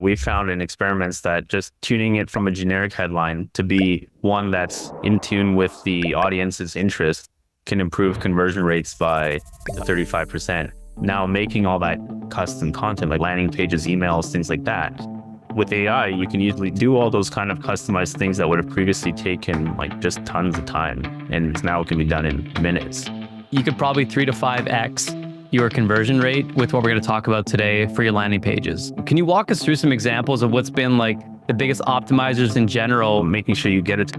We found in experiments that just tuning it from a generic headline to be one that's in tune with the audience's interest can improve conversion rates by 35%. Now making all that custom content like landing pages, emails, things like that. With AI, you can easily do all those kind of customized things that would have previously taken like just tons of time. And now it can be done in minutes. You could probably 3 to 5x your conversion rate with what we're going to talk about today for your landing pages. Can you walk us through some examples of what's been like the biggest optimizers in general? Making sure you get it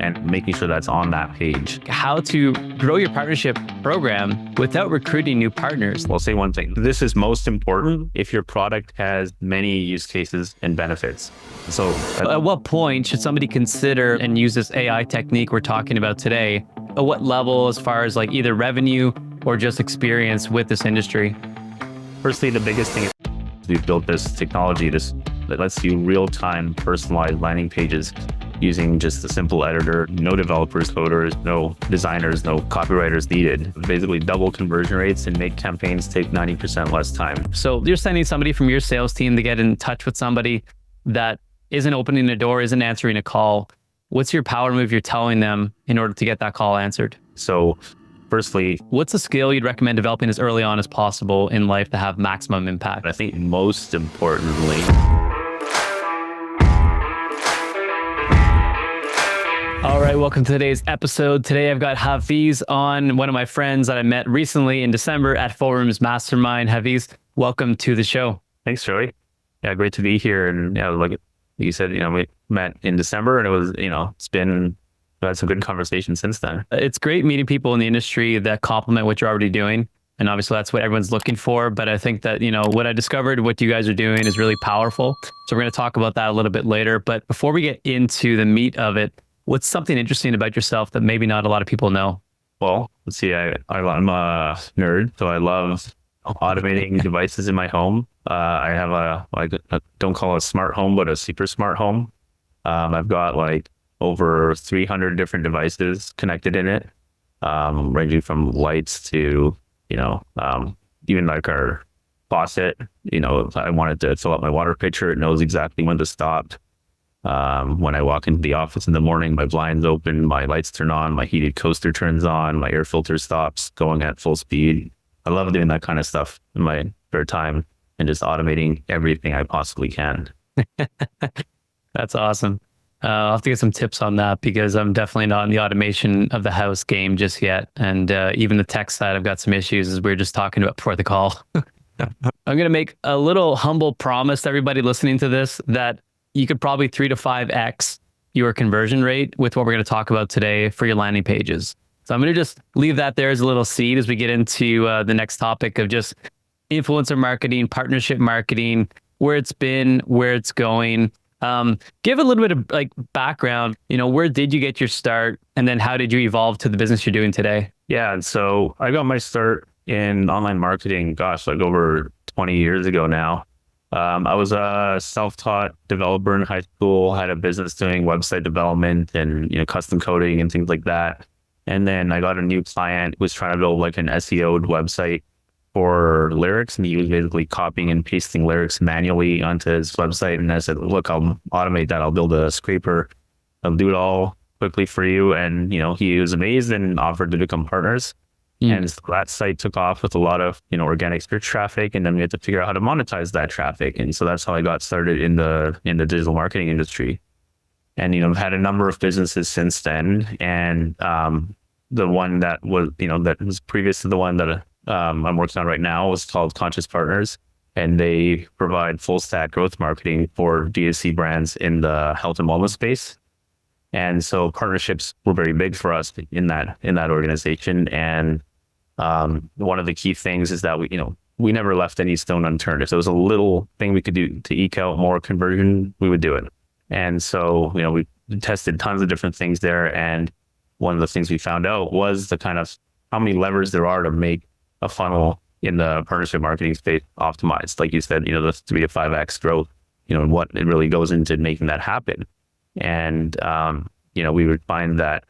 and making sure that's on that page. How to grow your partnership program without recruiting new partners. I'll say one thing. This is most important if your product has many use cases and benefits. So at what point should somebody consider and use this AI technique we're talking about today? At what level as far as like either revenue or just experience with this industry? Firstly, the biggest thing is we've built this technology that lets you real-time personalized landing pages using just a simple editor, no developers, coders, no designers, no copywriters needed. Basically double conversion rates and make campaigns take 90% less time. So you're sending somebody from your sales team to get in touch with somebody that isn't opening a door, isn't answering a call. What's your power move you're telling them in order to get that call answered? So firstly, what's a skill you'd recommend developing as early on as possible in life to have maximum impact? I think most importantly, all right, welcome to today's episode. Today I've got Haafiz on, one of my friends that I met recently in December at Full Rooms Mastermind. Haafiz, welcome to the show. Thanks, Joey. Yeah, great to be here. And yeah, like you said, we met in December and it was, we've had some good conversations since then. It's great meeting people in the industry that complement what you're already doing. And obviously that's what everyone's looking for. But I think that, what I discovered, what you guys are doing is really powerful. So we're going to talk about that a little bit later. But before we get into the meat of it, what's something interesting about yourself that maybe not a lot of people know? Well, let's see. I'm a nerd, so I love automating devices in my home. I have I don't call it a smart home, but a super smart home. I've got over 300 different devices connected in it, ranging from lights to, even like our faucet. If I wanted to fill up my water pitcher, it knows exactly when to stop. When I walk into the office in the morning, my blinds open, my lights turn on, my heated coaster turns on, my air filter stops going at full speed. I love doing that kind of stuff in my spare time and just automating everything I possibly can. That's awesome. I'll have to get some tips on that because I'm definitely not in the automation of the house game just yet. And even the tech side, I've got some issues as we were just talking about before the call. I'm going to make a little humble promise to everybody listening to this that you could probably 3 to 5x your conversion rate with what we're going to talk about today for your landing pages. So I'm going to just leave that there as a little seed as we get into the next topic of just influencer marketing, partnership marketing, where it's been, where it's going. Give a little bit of background, where did you get your start? And then how did you evolve to the business you're doing today? Yeah. And so I got my start in online marketing, over 20 years ago now. I was a self-taught developer in high school, had a business doing website development and, custom coding and things like that. And then I got a new client who was trying to build an SEO'd website for lyrics. And he was basically copying and pasting lyrics manually onto his website. And I said, look, I'll automate that. I'll build a scraper. I'll do it all quickly for you. And, he was amazed and offered to become partners. And so that site took off with a lot of, organic search traffic. And then we had to figure out how to monetize that traffic. And so that's how I got started in the digital marketing industry. And, I've had a number of businesses since then. And the one that was, that was previous to the one that I'm working on right now was called Conscious Partners. And they provide full stack growth marketing for D2C brands in the health and wellness space. And so partnerships were very big for us in that organization. And one of the key things is that we never left any stone unturned. If there was a little thing we could do to eke out more conversion, we would do it. And so, we tested tons of different things there. And one of the things we found out was the kind of how many levers there are to make a funnel in the partnership marketing space optimized. Like you said, the 3 to 5x growth, and what it really goes into making that happen. And, we would find that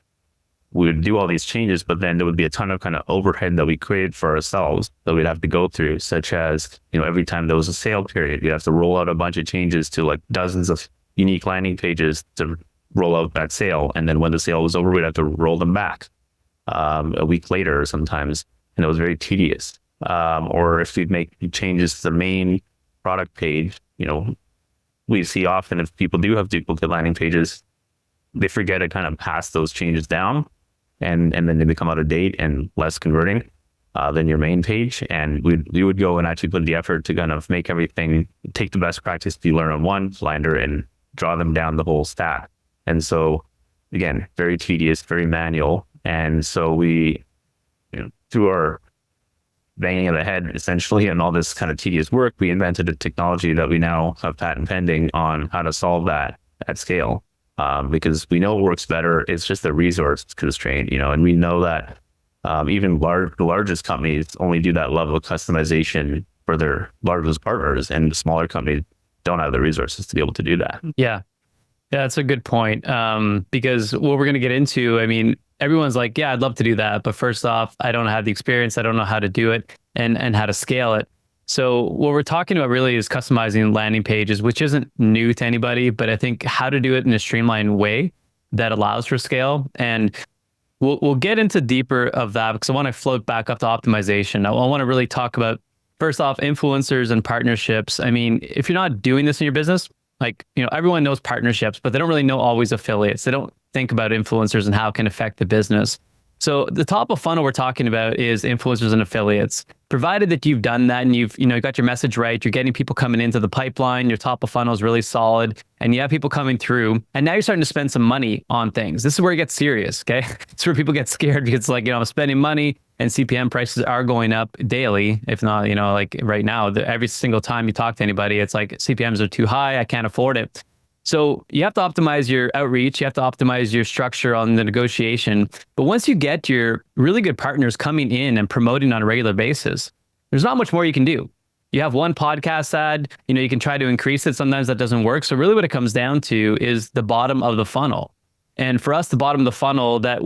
we would do all these changes, but then there would be a ton of kind of overhead that we created for ourselves that we'd have to go through, such as, every time there was a sale period, you have to roll out a bunch of changes to like dozens of unique landing pages to roll out that sale. And then when the sale was over, we'd have to roll them back a week later sometimes. And it was very tedious. Or if we'd make changes to the main product page, we see often if people do have duplicate landing pages, they forget to kind of pass those changes down, and then they become out of date and less converting than your main page. And we would go and actually put the effort to kind of make everything, take the best practice you learn on one lander and draw them down the whole stack. And so again, very tedious, very manual. And so we, through our banging of the head essentially and all this kind of tedious work, we invented a technology that we now have patent pending on how to solve that at scale. Because we know it works better. It's just a resource constraint, and we know that even the largest companies only do that level of customization for their largest partners, and the smaller companies don't have the resources to be able to do that. Yeah, that's a good point. Because what we're going to get into, everyone's like, yeah, I'd love to do that. But first off, I don't have the experience. I don't know how to do it and how to scale it. So what we're talking about really is customizing landing pages, which isn't new to anybody, but I think how to do it in a streamlined way that allows for scale. And we'll get into deeper of that because I want to float back up to optimization. I want to really talk about, first off, influencers and partnerships. If you're not doing this in your business, everyone knows partnerships, but they don't really know always affiliates. They don't think about influencers and how it can affect the business. So the top of funnel we're talking about is influencers and affiliates. Provided that you've done that and you've got your message right, you're getting people coming into the pipeline, your top of funnel is really solid, and you have people coming through, and now you're starting to spend some money on things. This is where it gets serious, okay? It's where people get scared because I'm spending money and CPM prices are going up daily. If not, right now, every single time you talk to anybody, it's like CPMs are too high, I can't afford it. So you have to optimize your outreach, you have to optimize your structure on the negotiation. But once you get your really good partners coming in and promoting on a regular basis, there's not much more you can do. You have one podcast ad, you can try to increase it. Sometimes that doesn't work. So really what it comes down to is the bottom of the funnel. And for us, the bottom of the funnel that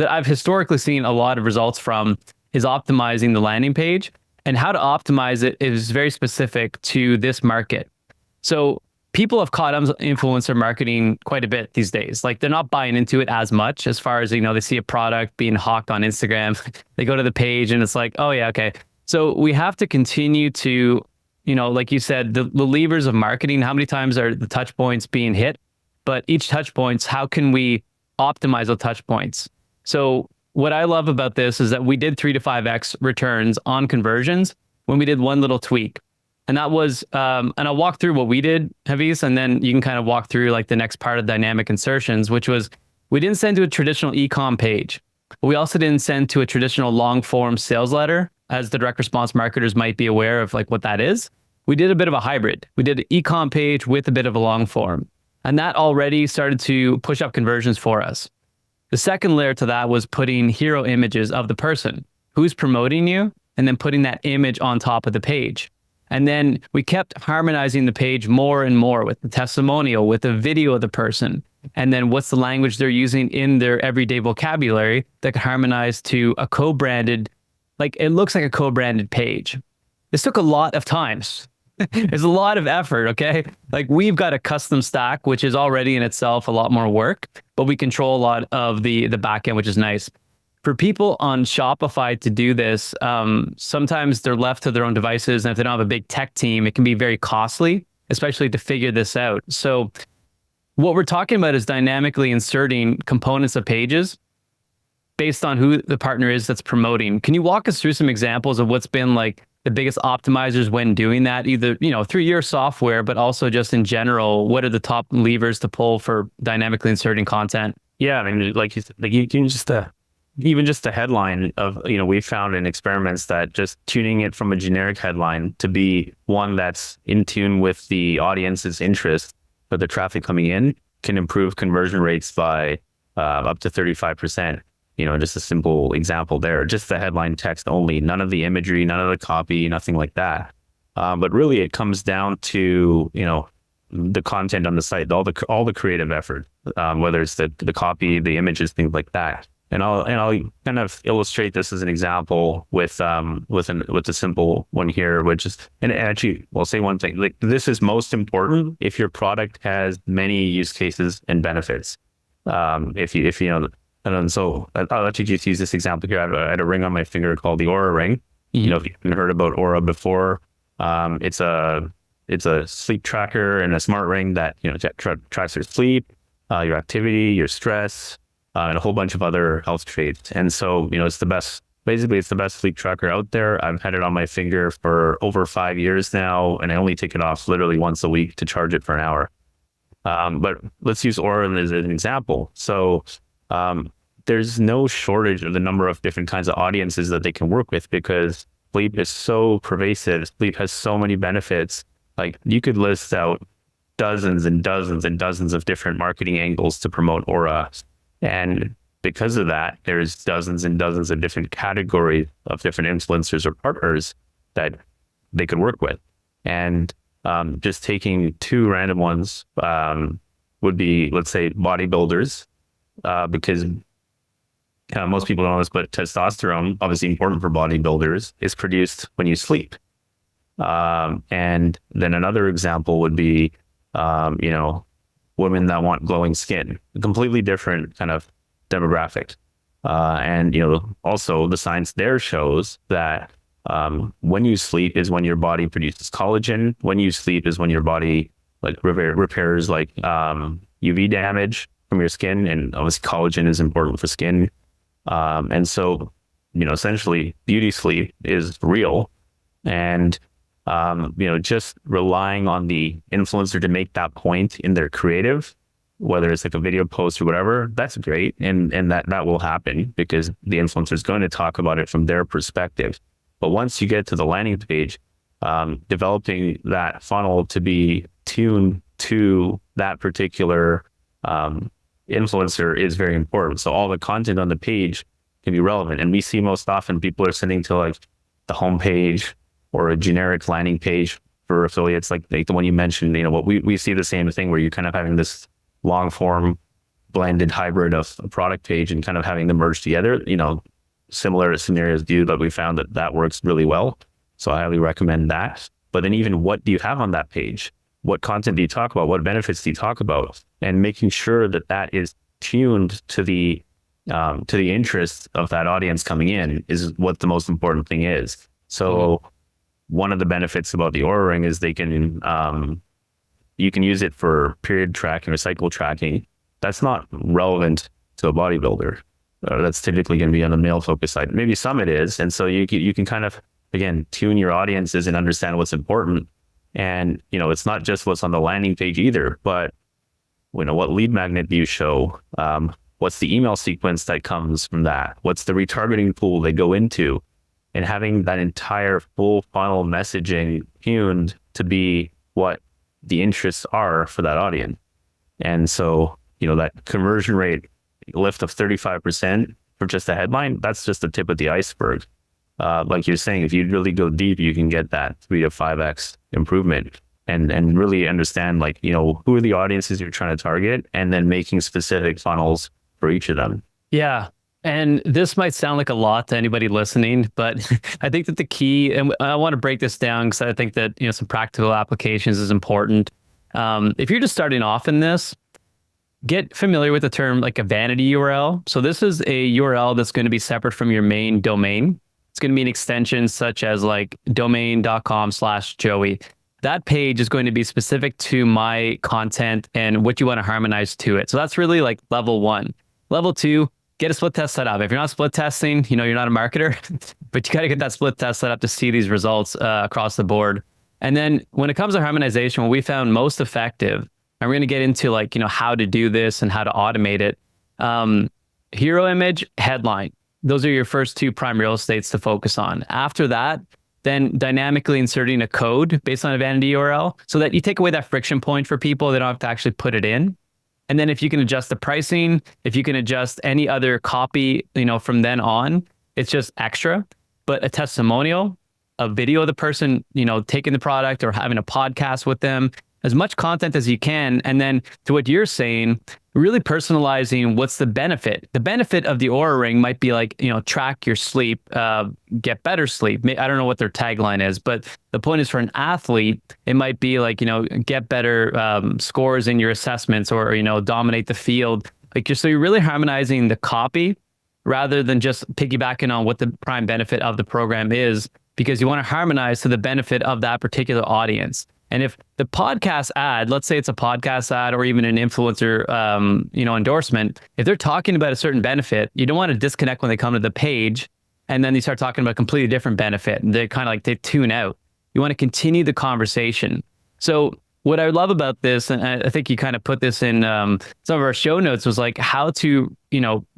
I've historically seen a lot of results from is optimizing the landing page. And how to optimize it is very specific to this market. So people have caught influencer marketing quite a bit these days. They're not buying into it as much as far as, they see a product being hawked on Instagram. They go to the page and it's like, oh yeah, okay. So we have to continue to, like you said, the levers of marketing, how many times are the touch points being hit? But each touch points, how can we optimize those touch points? So what I love about this is that we did 3 to 5x returns on conversions when we did one little tweak. And that was, and I'll walk through what we did, Haafiz, and then you can kind of walk through the next part of dynamic insertions, which was we didn't send to a traditional e-com page. But we also didn't send to a traditional long form sales letter, as the direct response marketers might be aware of what that is. We did a bit of a hybrid. We did an e-com page with a bit of a long form. And that already started to push up conversions for us. The second layer to that was putting hero images of the person who's promoting you and then putting that image on top of the page. And then we kept harmonizing the page more and more with the testimonial, with the video of the person. And then what's the language they're using in their everyday vocabulary that could harmonize to a co-branded, it looks like a co-branded page. This took a lot of times. There's a lot of effort, okay? We've got a custom stack, which is already in itself a lot more work, but we control a lot of the back end, which is nice. For people on Shopify to do this, sometimes they're left to their own devices. And if they don't have a big tech team, it can be very costly, especially to figure this out. So what we're talking about is dynamically inserting components of pages based on who the partner is that's promoting. Can you walk us through some examples of what's been the biggest optimizers when doing that, either, through your software, but also just in general? What are the top levers to pull for dynamically inserting content? Yeah, like you said, you can just even just the headline of, we found in experiments that just tuning it from a generic headline to be one that's in tune with the audience's interest for the traffic coming in can improve conversion rates by up to 35%. Just a simple example there, just the headline text only, none of the imagery, none of the copy, nothing like that. But really it comes down to, the content on the site, all the creative effort, whether it's the copy, the images, things like that. And I'll kind of illustrate this as an example with a simple one here, which is, and actually, I'll say one thing, like this is most important if your product has many use cases and benefits. If you know, and so I'll let you just use this example here. I had a ring on my finger called the Aura ring. Mm-hmm. You know, if you haven't heard about Aura before, it's a sleep tracker and a smart ring that, you know, tracks your sleep, your activity, your stress, and a whole bunch of other health traits. And so, you know, it's the best sleep tracker out there. I've had it on my finger for over 5 years now, and I only take it off literally once a week to charge it for an hour. But let's use Aura as an example. So there's no shortage of the number of different kinds of audiences that they can work with, because sleep is so pervasive. Sleep has so many benefits. Like you could list out dozens and dozens and dozens of different marketing angles to promote Aura. And because of that, there's dozens and dozens of different categories of different influencers or partners that they could work with. And just taking two random ones would be, let's say, bodybuilders, because most people don't know this, but testosterone, obviously important for bodybuilders, is produced when you sleep. And then another example would be, you know, women that want glowing skin, a completely different kind of demographic. And, you know, also the science there shows that when you sleep is when your body produces collagen. When you sleep is when your body like repairs like UV damage from your skin. And obviously collagen is important for skin. And so, you know, essentially beauty sleep is real. And you know, just relying on the influencer to make that point in their creative, whether it's like a video post or whatever, that's great. And that will happen because the influencer is going to talk about it from their perspective. But once you get to the landing page, developing that funnel to be tuned to that particular influencer is very important. So all the content on the page can be relevant. And we see most often people are sending to like the homepage or a generic landing page for affiliates, like the one you mentioned. You know, what we see the same thing where you're kind of having this long form blended hybrid of a product page and kind of having them merge together. You know, similar scenarios do, but we found that works really well. So I highly recommend that. But then even what do you have on that page? What content do you talk about? What benefits do you talk about? And making sure that that is tuned to the interests of that audience coming in is what the most important thing is. So one of the benefits about the Aura Ring is they can, you can use it for period tracking or cycle tracking. That's not relevant to a bodybuilder. That's typically going to be on the male focus side. Maybe some it is. And so you can kind of, again, tune your audiences and understand what's important. And, you know, it's not just what's on the landing page either, but, you know, what lead magnet do you show? What's the email sequence that comes from that? What's the retargeting pool they go into? And having that entire full funnel messaging tuned to be what the interests are for that audience. And so, you know, that conversion rate lift of 35% for just a headline, that's just the tip of the iceberg. Like you're saying, if you really go deep, you can get that 3 to 5x improvement and really understand, like, you know, who are the audiences you're trying to target, and then making specific funnels for each of them. Yeah. And this might sound like a lot to anybody listening, but I think that the key, and I want to break this down because I think that, you know, some practical applications is important. If you're just starting off in this, get familiar with the term like a vanity URL. So this is a URL that's going to be separate from your main domain. It's going to be an extension such as like domain.com/Joey. That page is going to be specific to my content and what you want to harmonize to it. So that's really like level one. Level two, get a split test set up. If you're not split testing, you know, you're not a marketer, but you got to get that split test set up to see these results across the board. And then when it comes to harmonization, what we found most effective, and we're going to get into like, you know, how to do this and how to automate it. Hero image, headline. Those are your first two prime real estates to focus on. After that, then dynamically inserting a code based on a vanity URL so that you take away that friction point for people. They don't have to actually put it in. And then if you can adjust the pricing, if you can adjust any other copy, you know, from then on, it's just extra. But a testimonial, a video of the person, you know, taking the product or having a podcast with them, as much content as you can. And then to what you're saying, really personalizing what's the benefit. The benefit of the Aura Ring might be like, track your sleep, get better sleep. I don't know what their tagline is, but the point is for an athlete, it might be like, get better scores in your assessments, or, dominate the field. So you're really harmonizing the copy rather than just piggybacking on what the prime benefit of the program is, because you want to harmonize to the benefit of that particular audience. And if the podcast ad, let's say it's a podcast ad or even an influencer, endorsement, if they're talking about a certain benefit, you don't want to disconnect when they come to the page and then they start talking about a completely different benefit. And they kind of they tune out. You want to continue the conversation. So what I love about this, and I think you kind of put this in some of our show notes, was like how to,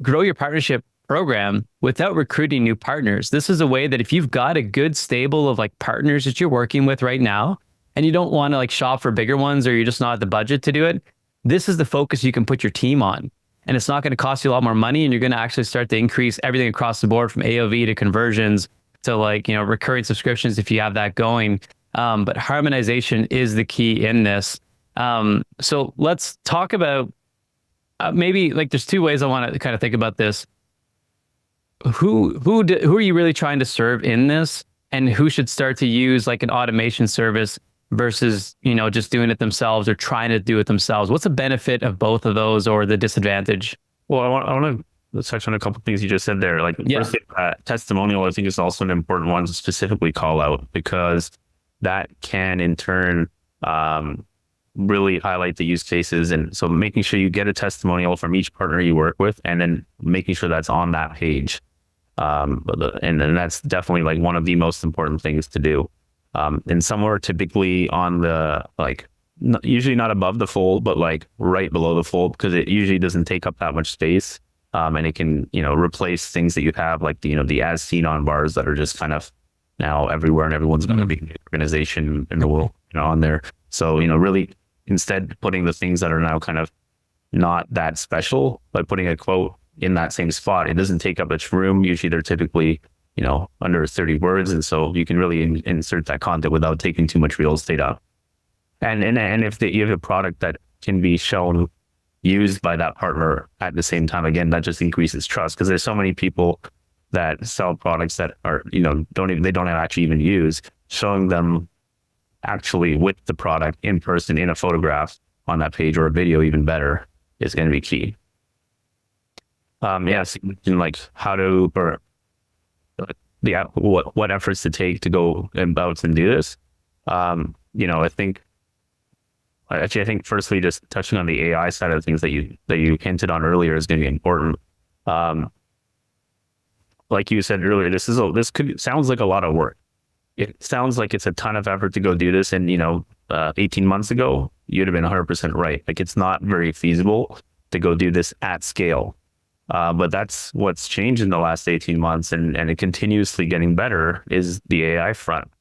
grow your partnership program without recruiting new partners. This is a way that if you've got a good stable of partners that you're working with right now, and you don't want to shop for bigger ones, or you're just not at the budget to do it, this is the focus you can put your team on. And it's not going to cost you a lot more money, and you're going to actually start to increase everything across the board, from AOV to conversions to recurring subscriptions if you have that going. But harmonization is the key in this. So let's talk about maybe there's two ways I want to kind of think about this. Who are you really trying to serve in this, and who should start to use an automation service versus just doing it themselves or trying to do it themselves? What's the benefit of both of those, or the disadvantage? Well, I want to touch on a couple of things you just said there. First, testimonial, I think, is also an important one to specifically call out, because that can in turn really highlight the use cases. And so making sure you get a testimonial from each partner you work with, and then making sure that's on that page. And then that's definitely one of the most important things to do. And somewhere typically on the, usually not above the fold, but right below the fold, because it usually doesn't take up that much space. And it can, replace things that you have, the as seen on bars that are just kind of now everywhere, and everyone's going to be an organization in the world, on there. So, really instead putting the things that are now kind of not that special, by putting a quote in that same spot, it doesn't take up much room. Usually they're typically, under 30 words. And so you can really insert that content without taking too much real estate up. And if you have a product that can be shown used by that partner at the same time, again, that just increases trust, because there's so many people that sell products that are, they don't actually even use. Showing them actually with the product in person, in a photograph on that page, or a video, even better, is going to be key. Yes, how to, or what efforts to take to go about and do this. I think firstly, just touching on the AI side of things that you hinted on earlier is going to be important. Like you said earlier, sounds like a lot of work. It sounds like it's a ton of effort to go do this. And 18 months ago, you'd have been 100% right. It's not very feasible to go do this at scale. But that's what's changed in the last 18 months, and it continuously getting better, is the AI front.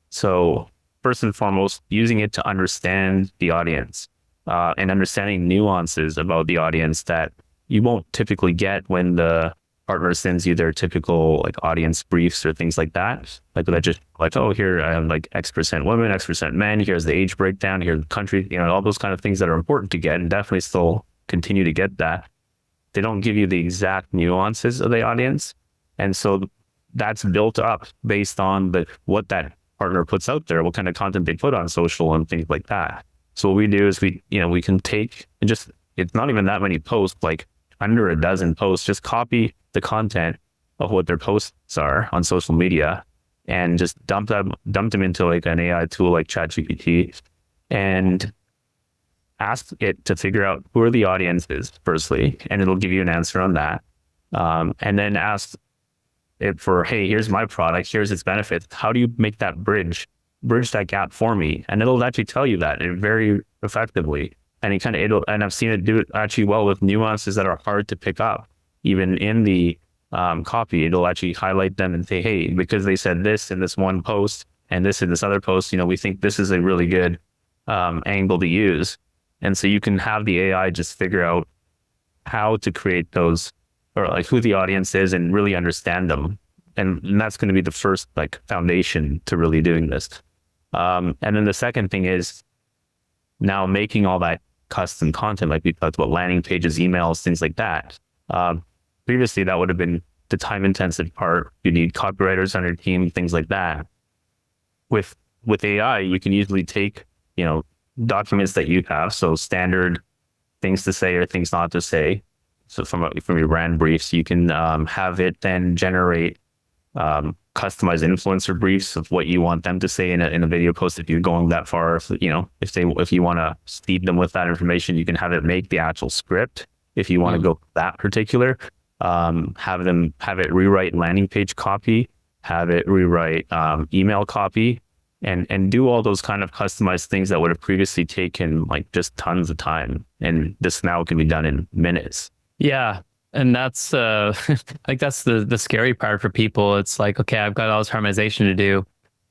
So first and foremost, using it to understand the audience, and understanding nuances about the audience that you won't typically get when the partner sends you their typical audience briefs or things like that. That just oh, here I have X% women, X% men, here's the age breakdown, here's the country, all those kind of things that are important to get, and definitely still continue to get that. They don't give you the exact nuances of the audience. And so that's built up based on what that partner puts out there, what kind of content they put on social and things like that. So what we do is we can take and just, it's not even that many posts, under a dozen posts, just copy the content of what their posts are on social media and just dump them into an AI tool like ChatGPT, and ask it to figure out who are the audiences firstly, and it'll give you an answer on that. And then ask it for, hey, here's my product, here's its benefits. How do you make that bridge that gap for me? And it'll actually tell you that very effectively. And and I've seen it do it actually well with nuances that are hard to pick up, even in the copy. It'll actually highlight them and say, hey, because they said this in this one post and this in this other post, we think this is a really good angle to use. And so you can have the AI just figure out how to create those, or who the audience is, and really understand them. And that's going to be the first foundation to really doing this. And then the second thing is now making all that custom content, like we talked about, landing pages, emails, things like that. Previously, that would have been the time intensive part. You need copywriters on your team, things like that. With AI, you can easily take, documents that you have, so standard things to say or things not to say. So from your brand briefs, you can have it then generate customized influencer briefs of what you want them to say in a video post. If you're going that far, if you want to feed them with that information, you can have it make the actual script. If you want to go that particular, have it rewrite landing page copy, have it rewrite email copy, and do all those kind of customized things that would have previously taken like just tons of time. And this now can be done in minutes. Yeah. And that's like that's the scary part for people. It's like, okay, I've got all this harmonization to do.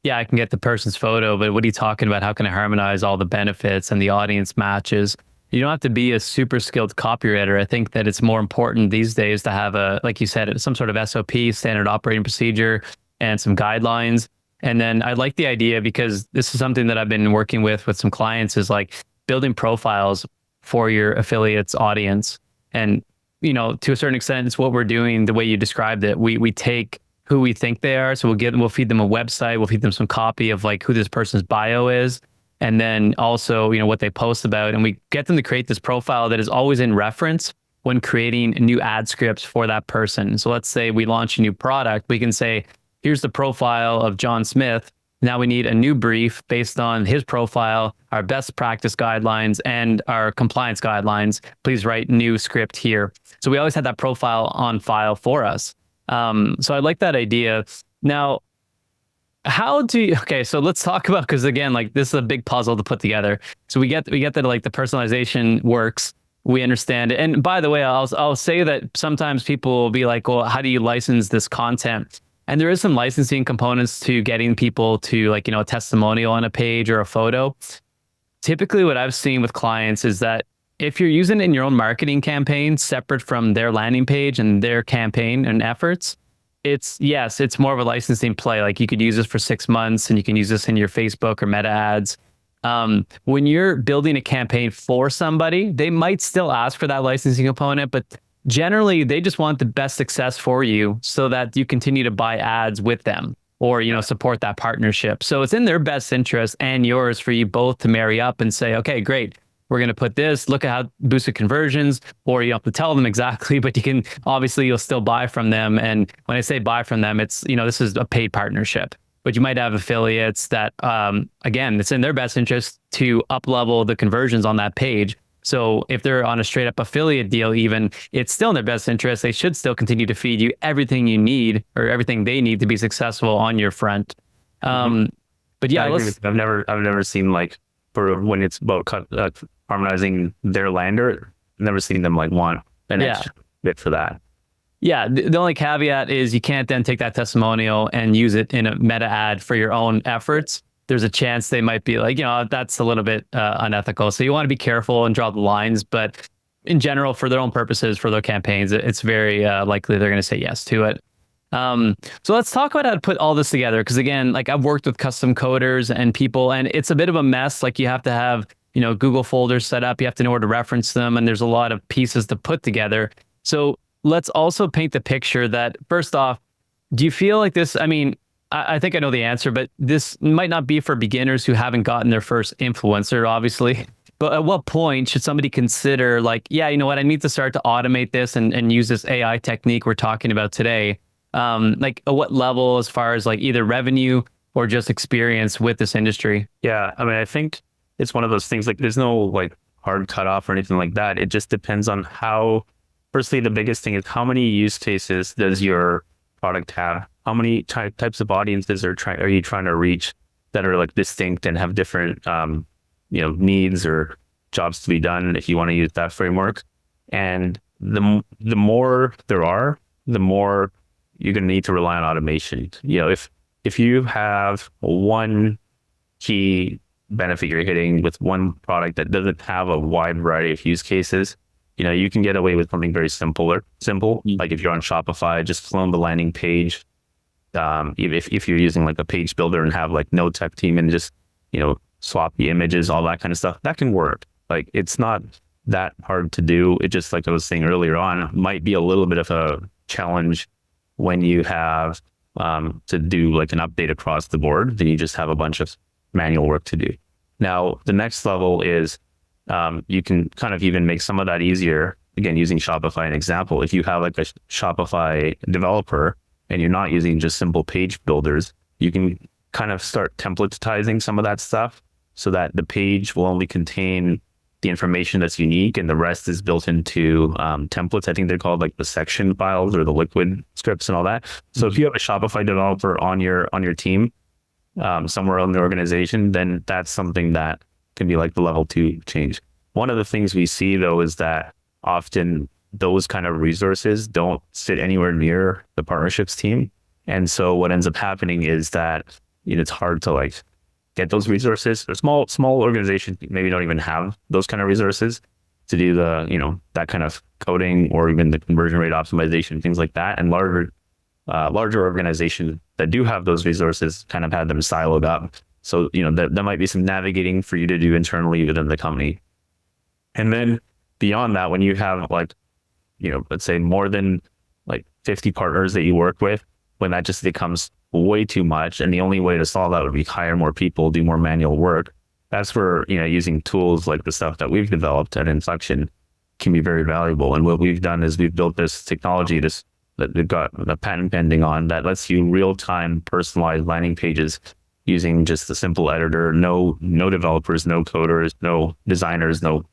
Yeah, I can get the person's photo, but what are you talking about? How can I harmonize all the benefits and the audience matches? You don't have to be a super skilled copywriter. I think that it's more important these days to have like you said, some sort of SOP, standard operating procedure, and some guidelines. And then I like the idea, because this is something that I've been working with some clients, is like building profiles for your affiliates audience. And, to a certain extent, it's what we're doing the way you described it. We take who we think they are. So we'll feed them a website. We'll feed them some copy of like who this person's bio is. And then also, what they post about. And we get them to create this profile that is always in reference when creating new ad scripts for that person. So let's say we launch a new product. We can say, here's the profile of John Smith. Now we need a new brief based on his profile, our best practice guidelines, and our compliance guidelines. Please write new script here. So we always had that profile on file for us. So I like that idea. Now, okay, so let's talk about, because again, like this is a big puzzle to put together. So we get that like the personalization works. We understand it. And by the way, I'll say that sometimes people will be like, well, how do you license this content? And there is some licensing components to getting people to like, a testimonial on a page or a photo. Typically what I've seen with clients is that if you're using it in your own marketing campaign, separate from their landing page and their campaign and efforts, it's more of a licensing play. Like you could use this for 6 months and you can use this in your Facebook or Meta ads. When you're building a campaign for somebody, they might still ask for that licensing component, but generally, they just want the best success for you so that you continue to buy ads with them or, support that partnership. So it's in their best interest and yours for you both to marry up and say, okay, great. We're going to put this, look at how boosted conversions, or you don't have to tell them exactly, but you'll still buy from them. And when I say buy from them, it's, this is a paid partnership, but you might have affiliates that, again, it's in their best interest to up-level the conversions on that page. So if they're on a straight up affiliate deal, even, it's still in their best interest. They should still continue to feed you everything you need or everything they need to be successful on your front. But yeah, I've never seen like for when it's about harmonizing their lander, I've never seen them like want an extra bit for that. Yeah. The only caveat is you can't then take that testimonial and use it in a meta ad for your own efforts. There's a chance they might be like, that's a little bit unethical. So you want to be careful and draw the lines. But in general, for their own purposes, for their campaigns, it's very likely they're going to say yes to it. So let's talk about how to put all this together. Because again, like I've worked with custom coders and people, and it's a bit of a mess. Like you have to have, Google folders set up. You have to know where to reference them. And there's a lot of pieces to put together. So let's also paint the picture that, first off, do you feel like this? I mean, I think I know the answer, but this might not be for beginners who haven't gotten their first influencer, obviously. But at what point should somebody consider like, yeah, you know what, I need to start to automate this and use this AI technique we're talking about today? Like at what level as far as like either revenue or just experience with this industry? Yeah, I mean, I think it's one of those things like there's no like hard cutoff or anything like that. It just depends on firstly, the biggest thing is how many use cases does your product have? How many types of audiences are you trying to reach that are like distinct and have different, needs or jobs to be done if you want to use that framework? And the more there are, the more you're going to need to rely on automation. If you have one key benefit you're hitting with one product that doesn't have a wide variety of use cases, you can get away with something very simple. Like if you're on Shopify, just clone the landing page. If you're using like a page builder and have like no tech team and just, swap the images, all that kind of stuff. That can work. Like it's not that hard to do. It just, like I was saying earlier on, might be a little bit of a challenge when you have to do like an update across the board. Then you just have a bunch of manual work to do. Now, the next level is you can kind of even make some of that easier. Again, using Shopify an example, if you have like a Shopify developer and you're not using just simple page builders, you can kind of start templatizing some of that stuff so that the page will only contain the information that's unique and the rest is built into templates. I think they're called like the section files or the liquid scripts and all that. So if you have a Shopify developer on your team somewhere in the organization, then that's something that can be like the level 2 change. One of the things we see though is that often those kind of resources don't sit anywhere near the partnerships team. And so what ends up happening is that it's hard to like get those resources. Or small organizations maybe don't even have those kind of resources to do the, that kind of coding or even the conversion rate optimization, things like that. And larger organizations that do have those resources kind of have them siloed up. So, there might be some navigating for you to do internally within the company. And then beyond that, when you have like, let's say more than like 50 partners that you work with, when that just becomes way too much, and the only way to solve that would be hire more people, do more manual work. That's where, using tools like the stuff that we've developed at Inflektion can be very valuable. And what we've done is we've built this technology that we've got a patent pending on that lets you real-time personalized landing pages using just a simple editor, no developers, no coders, no designers, no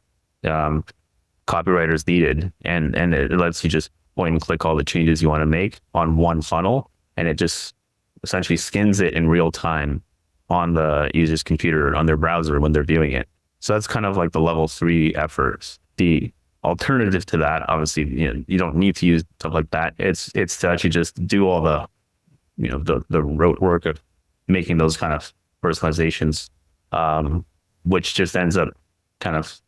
copywriters needed. And it lets you just point and click all the changes you want to make on one funnel. And it just essentially skins it in real time on the user's computer, on their browser when they're viewing it. So that's kind of like the level 3 efforts. The alternative to that, obviously, you don't need to use stuff like that. It's to actually just do all the, the rote work of making those kind of personalizations, which just ends up kind of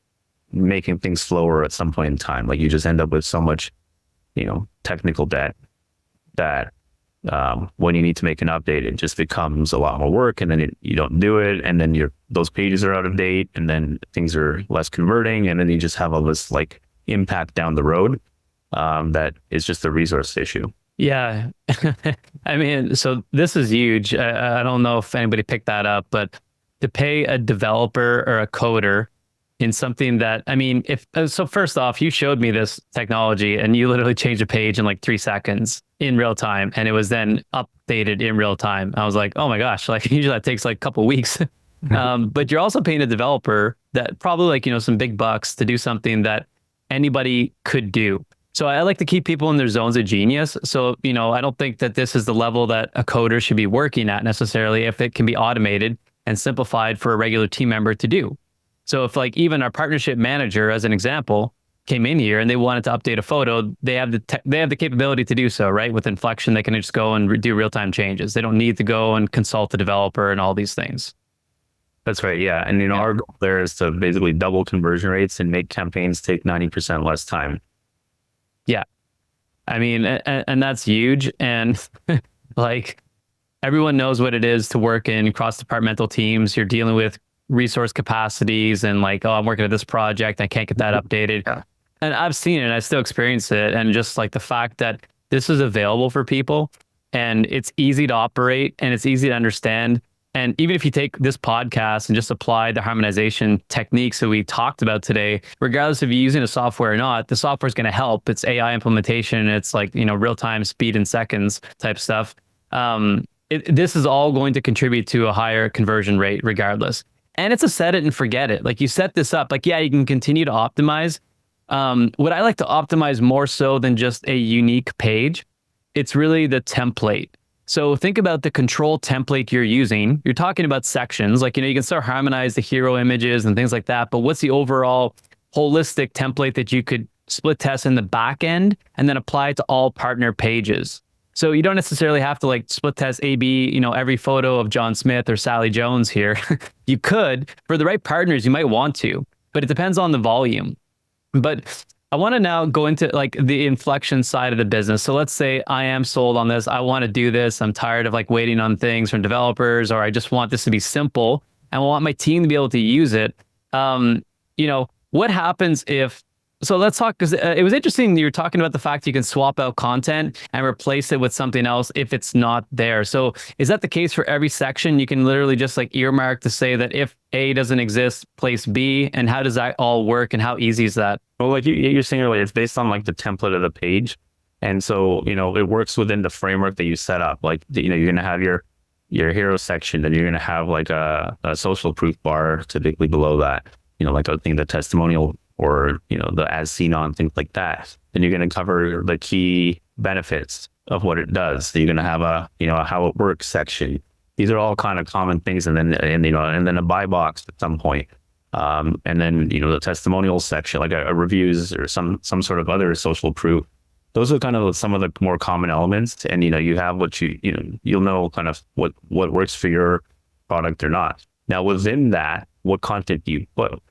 making things slower at some point in time. Like you just end up with so much, technical debt that when you need to make an update, it just becomes a lot more work, and then you don't do it, and then those pages are out of date, and then things are less converting, and then you just have all this like impact down the road that is just a resource issue. Yeah. I mean, so this is huge. I don't know if anybody picked that up, but to pay a developer or a coder in something that, I mean, so first off, you showed me this technology and you literally changed a page in like 3 seconds in real time. And it was then updated in real time. I was like, oh my gosh, like usually that takes like a couple of weeks. But you're also paying a developer that probably like, some big bucks to do something that anybody could do. So I like to keep people in their zones of genius. So, I don't think that this is the level that a coder should be working at necessarily if it can be automated and simplified for a regular team member to do. So if like even our partnership manager, as an example, came in here and they wanted to update a photo, they have the capability to do so, right? With Inflektion, they can just go and do real-time changes. They don't need to go and consult the developer and all these things. That's right. Yeah. And, our goal there is to basically double conversion rates and make campaigns take 90% less time. Yeah. I mean, and that's huge. And like everyone knows what it is to work in cross-departmental teams. You're dealing with resource capacities and like, oh, I'm working at this project, I can't get that updated. Yeah. And I've seen it, I still experience it. And just like the fact that this is available for people and it's easy to operate and it's easy to understand. And even if you take this podcast and just apply the harmonization techniques that we talked about today, regardless if you're using a software or not, the software is going to help. It's AI implementation. It's like, real-time speed in seconds type stuff. This is all going to contribute to a higher conversion rate regardless. And it's a set it and forget it. Like you set this up, like, yeah, you can continue to optimize. What I like to optimize more so than just a unique page, it's really the template. So think about the control template you're using. You're talking about sections, like, you can start harmonize the hero images and things like that. But what's the overall holistic template that you could split test in the back end and then apply it to all partner pages? So you don't necessarily have to like split test A/B, every photo of John Smith or Sally Jones here. You could, for the right partners, you might want to, but it depends on the volume. But I want to now go into like the Inflektion side of the business. So let's say I am sold on this. I want to do this. I'm tired of like waiting on things from developers, or I just want this to be simple. and I want my team to be able to use it. What happens if, so let's talk, because it was interesting. You were talking about the fact you can swap out content and replace it with something else if it's not there. So is that the case for every section? You can literally just like earmark to say that if A doesn't exist, place B, and how does that all work and how easy is that? Well, like you're saying earlier, it's based on like the template of the page. And so, it works within the framework that you set up. Like, you're going to have your hero section, then you're going to have like a social proof bar typically below that, like I think the testimonial or, the as seen on, things like that. Then you're going to cover the key benefits of what it does. So you're going to have a how it works section. These are all kind of common things. And then a buy box at some point. And then, the testimonial section, like a reviews or some sort of other social proof. Those are kind of some of the more common elements. And, you have what you'll know kind of what works for your product or not. Now, within that, what content do you put?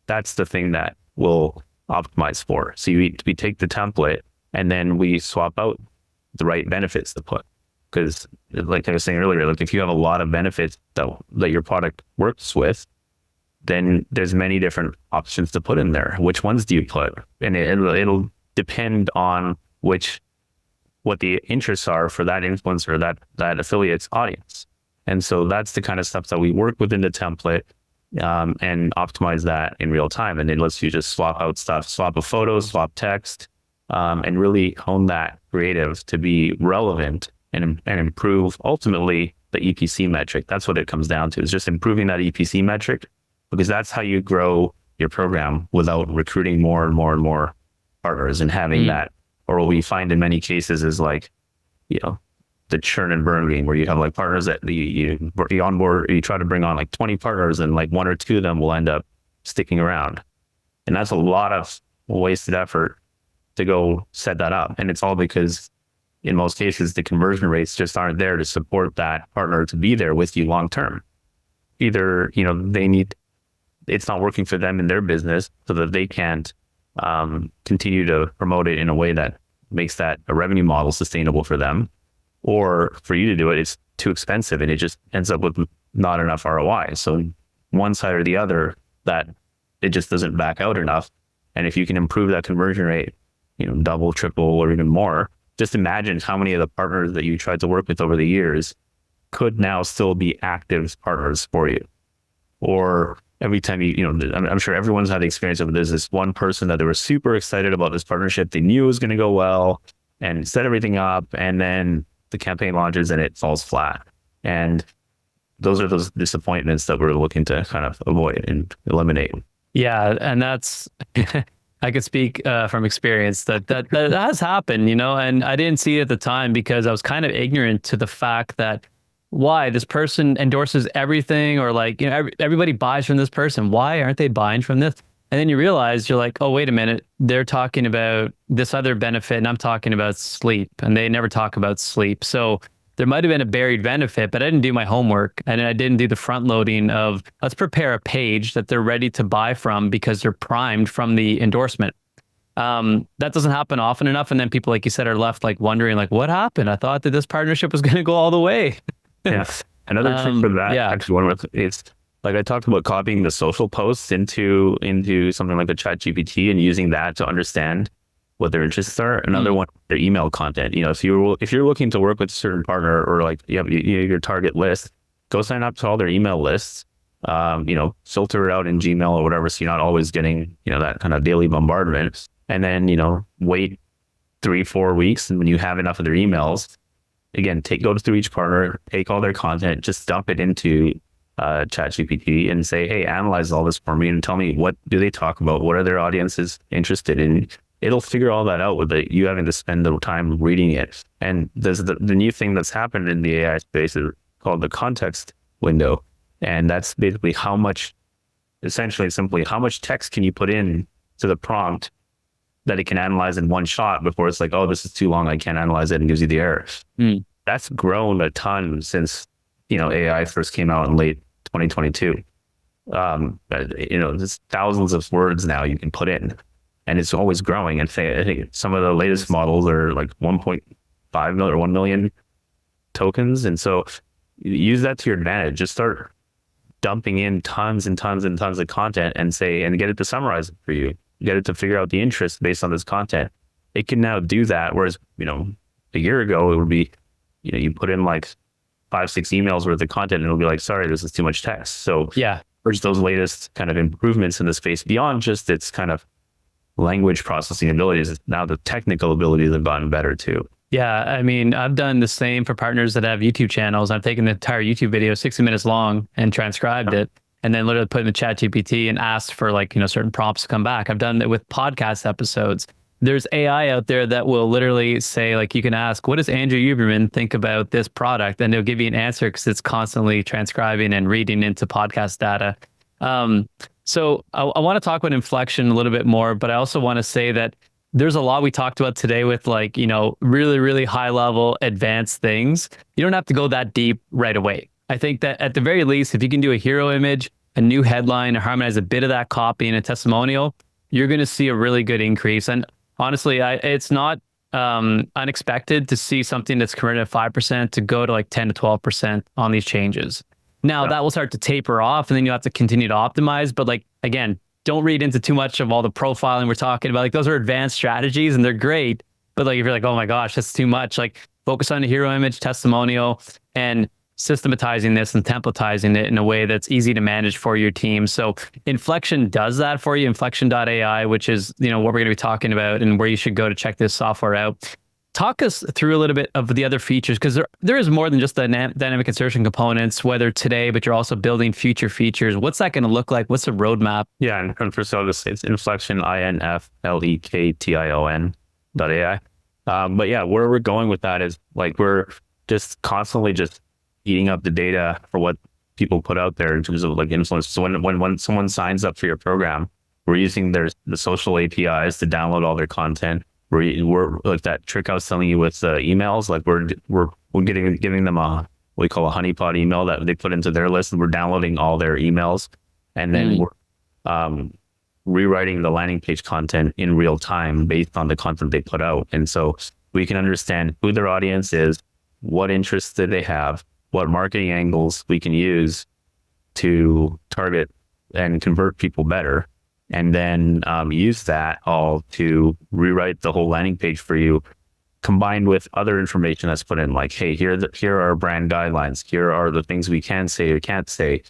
That's the thing that we'll optimize for. So we take the template and then we swap out the right benefits to put. Because like I was saying earlier, like if you have a lot of benefits that your product works with, then there's many different options to put in there. Which ones do you put? And it'll depend on what the interests are for that influencer, that affiliate's audience. And so that's the kind of stuff that we work within the template and optimize that in real time. And it lets you just swap out stuff, swap a photo, swap text, and really hone that creative to be relevant and improve ultimately the EPC metric. That's what it comes down to, is just improving that EPC metric, because that's how you grow your program without recruiting more and more and more partners and having that. Or what we find in many cases is like, the churn and burn game, where you have like partners that you onboard, you try to bring on like 20 partners and like one or two of them will end up sticking around. And that's a lot of wasted effort to go set that up. And it's all because in most cases, the conversion rates just aren't there to support that partner to be there with you long term. Either, it's not working for them in their business so that they can't continue to promote it in a way that makes that a revenue model sustainable for them, or for you to do it, it's too expensive and it just ends up with not enough ROI. So one side or the other, that it just doesn't back out enough. And if you can improve that conversion rate, double, triple, or even more, just imagine how many of the partners that you tried to work with over the years could now still be active partners for you. Or every time I'm sure everyone's had the experience of there's this one person that they were super excited about this partnership. They knew it was going to go well and set everything up. And then the campaign launches and it falls flat. And those are those disappointments that we're looking to kind of avoid and eliminate. Yeah. And that's, I could speak from experience that has happened, and I didn't see it at the time because I was kind of ignorant to the fact that why this person endorses everything, or like, everybody buys from this person. Why aren't they buying from this? And then you realize you're like, oh, wait a minute. They're talking about this other benefit and I'm talking about sleep, and they never talk about sleep. So there might've been a buried benefit, but I didn't do my homework and I didn't do the front loading of let's prepare a page that they're ready to buy from because they're primed from the endorsement. That doesn't happen often enough. And then people, like you said, are left like wondering like, what happened? I thought that this partnership was going to go all the way. Yeah. Another trick for that, actually, one with it's like I talked about copying the social posts into something like the Chat GPT and using that to understand what their interests are. Another one, their email content. If you're looking to work with a certain partner, or like you have your target list, go sign up to all their email lists. Filter it out in Gmail or whatever, so you're not always getting that kind of daily bombardment. And then wait 3-4 weeks, and when you have enough of their emails, again, go through each partner, take all their content, just dump it into ChatGPT and say, hey, analyze all this for me and tell me, what do they talk about? What are their audiences interested in? It'll figure all that out with you having to spend the time reading it. And there's the new thing that's happened in the AI space is called the context window. And that's basically how much text can you put in to the prompt that it can analyze in one shot before it's like, oh, this is too long, I can't analyze it, and gives you the error. That's grown a ton since AI first came out in late 2022. There's thousands of words now you can put in, and it's always growing. And I think some of the latest models are like 1.5 million or 1 million tokens. And so use that to your advantage. Just start dumping in tons and tons and tons of content and get it to summarize it for you, get it to figure out the interest based on this content. It can now do that. Whereas, a year ago, it would be, you put in like 5-6 emails worth of content and it'll be like, sorry, this is too much text. So Yeah. there's those latest kind of improvements in the space beyond just its kind of language processing abilities. Now the technical abilities have gotten better too. Yeah, I mean, I've done the same for partners that have YouTube channels. I've taken the entire YouTube video, 60 minutes long, and transcribed it, and then literally put in the chat GPT and asked for like, certain prompts to come back. I've done that with podcast episodes. There's AI out there that will literally say, like, you can ask, what does Andrew Huberman think about this product? And they'll give you an answer because it's constantly transcribing and reading into podcast data. So I want to talk about Inflection a little bit more, but I also want to say that there's a lot we talked about today with like, really, really high level advanced things. You don't have to go that deep right away. I think that at the very least, if you can do a hero image, a new headline, or harmonize a bit of that copy in a testimonial, you're going to see a really good increase. And honestly, it's not unexpected to see something that's converted at 5% to go to like 10 to 12% on these changes. Now that will start to taper off and then you have to continue to optimize. But like, again, don't read into too much of all the profiling we're talking about. Like those are advanced strategies and they're great. But like, if you're like, oh my gosh, that's too much, like focus on the hero image, testimonial, and systematizing this and templatizing it in a way that's easy to manage for your team. So Inflection does that for you, Inflektion.ai, which is, what we're going to be talking about and where you should go to check this software out. Talk us through a little bit of the other features, because there is more than just the dynamic insertion components, whether today, but you're also building future features. What's that going to look like? What's the roadmap? Yeah, and for so it's Inflektion, Inflektion.ai. But yeah, where we're going with that is like we're just constantly just eating up the data for what people put out there in terms of like influence. So when someone signs up for your program, we're using the social APIs to download all their content. We're like that trick I was telling you with emails. Like we're giving them what we call a honeypot email that they put into their list, and we're downloading all their emails, and then we're rewriting the landing page content in real time based on the content they put out. And so we can understand who their audience is, what interests do they have, what marketing angles we can use to target and convert people better. And then use that all to rewrite the whole landing page for you, combined with other information that's put in, like, hey, here are our brand guidelines. Here are the things we can say or can't say.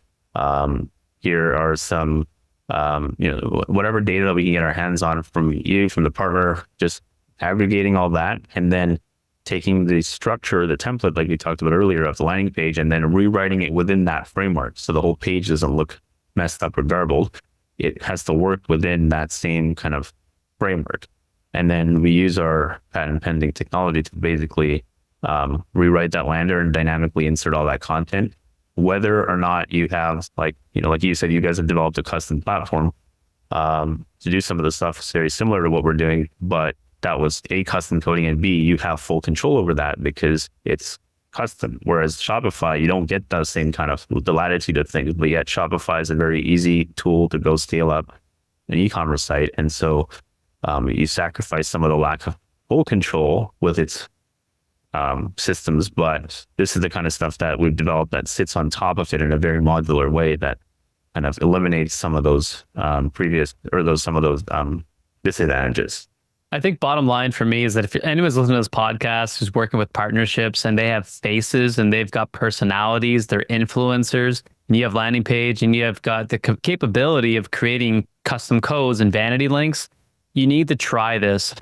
Here are some, whatever data that we can get our hands on from you, from the partner, just aggregating all that, and then taking the structure, the template, like we talked about earlier, of the landing page, and then rewriting it within that framework. So the whole page doesn't look messed up or garbled. It has to work within that same kind of framework. And then we use our patent pending technology to basically rewrite that lander and dynamically insert all that content, whether or not you have, like you said, you guys have developed a custom platform to do some of the stuff very similar to what we're doing, but that was A, custom coding, and B, you have full control over that because it's custom. Whereas Shopify, you don't get the same kind of the latitude of things, but yet Shopify is a very easy tool to go scale up an e-commerce site. And so you sacrifice some of the lack of full control with its systems, but this is the kind of stuff that we've developed that sits on top of it in a very modular way that kind of eliminates some of those disadvantages. I think bottom line for me is that if anyone's listening to this podcast who's working with partnerships and they have faces and they've got personalities, they're influencers, and you have landing page and you have got the capability of creating custom codes and vanity links, you need to try this.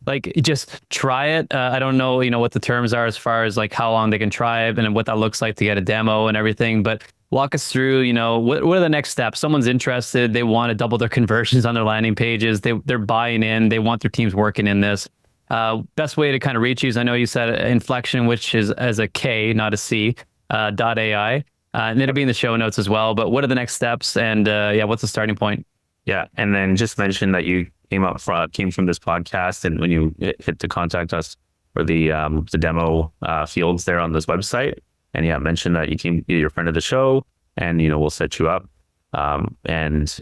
Like, just try it. I don't know, what the terms are as far as like how long they can try it and what that looks like to get a demo and everything. But walk us through, what are the next steps? Someone's interested. They want to double their conversions on their landing pages. They're buying in. They want their teams working in this. Best way to kind of reach you is, I know you said Inflektion, which is as a K, not a C, .ai. And it'll be in the show notes as well. But what are the next steps? And what's the starting point? Yeah. And then just mention that you came from this podcast, and when you hit to contact us for the demo fields there on this website. And mention that you're a friend of the show, and we'll set you up. That's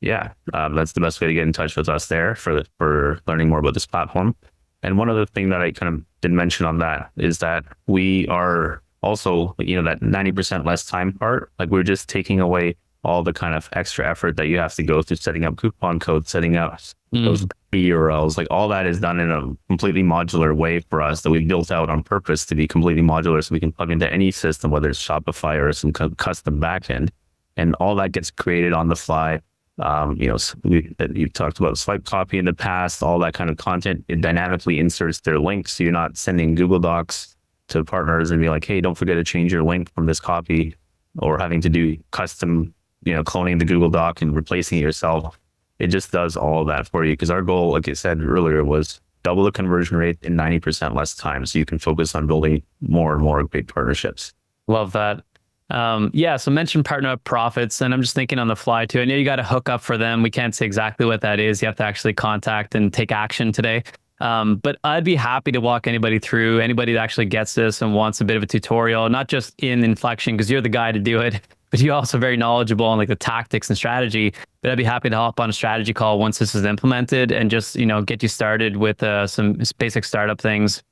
the best way to get in touch with us there for learning more about this platform. And one other thing that I kind of didn't mention on that is that we are also, that 90% less time part, like we're just taking away all the kind of extra effort that you have to go through setting up coupon codes, setting up those URLs, like all that is done in a completely modular way for us that we built out on purpose to be completely modular so we can plug into any system, whether it's Shopify or some custom backend. And all that gets created on the fly. You've talked about swipe copy in the past, all that kind of content, it dynamically inserts their links. So you're not sending Google Docs to partners and be like, hey, don't forget to change your link from this copy, or having to do custom, cloning the Google Doc and replacing it yourself. It just does all of that for you. Because our goal, like I said earlier, was double the conversion rate in 90% less time. So you can focus on building more and more big partnerships. Love that. So mention partner up profits, and I'm just thinking on the fly too. I know you got to hook up for them. We can't say exactly what that is. You have to actually contact and take action today. But I'd be happy to walk anybody through, anybody that actually gets this and wants a bit of a tutorial, not just in Inflektion, because you're the guy to do it, but you're also very knowledgeable on like the tactics and strategy. But I'd be happy to hop on a strategy call once this is implemented and just, get you started with some basic startup things.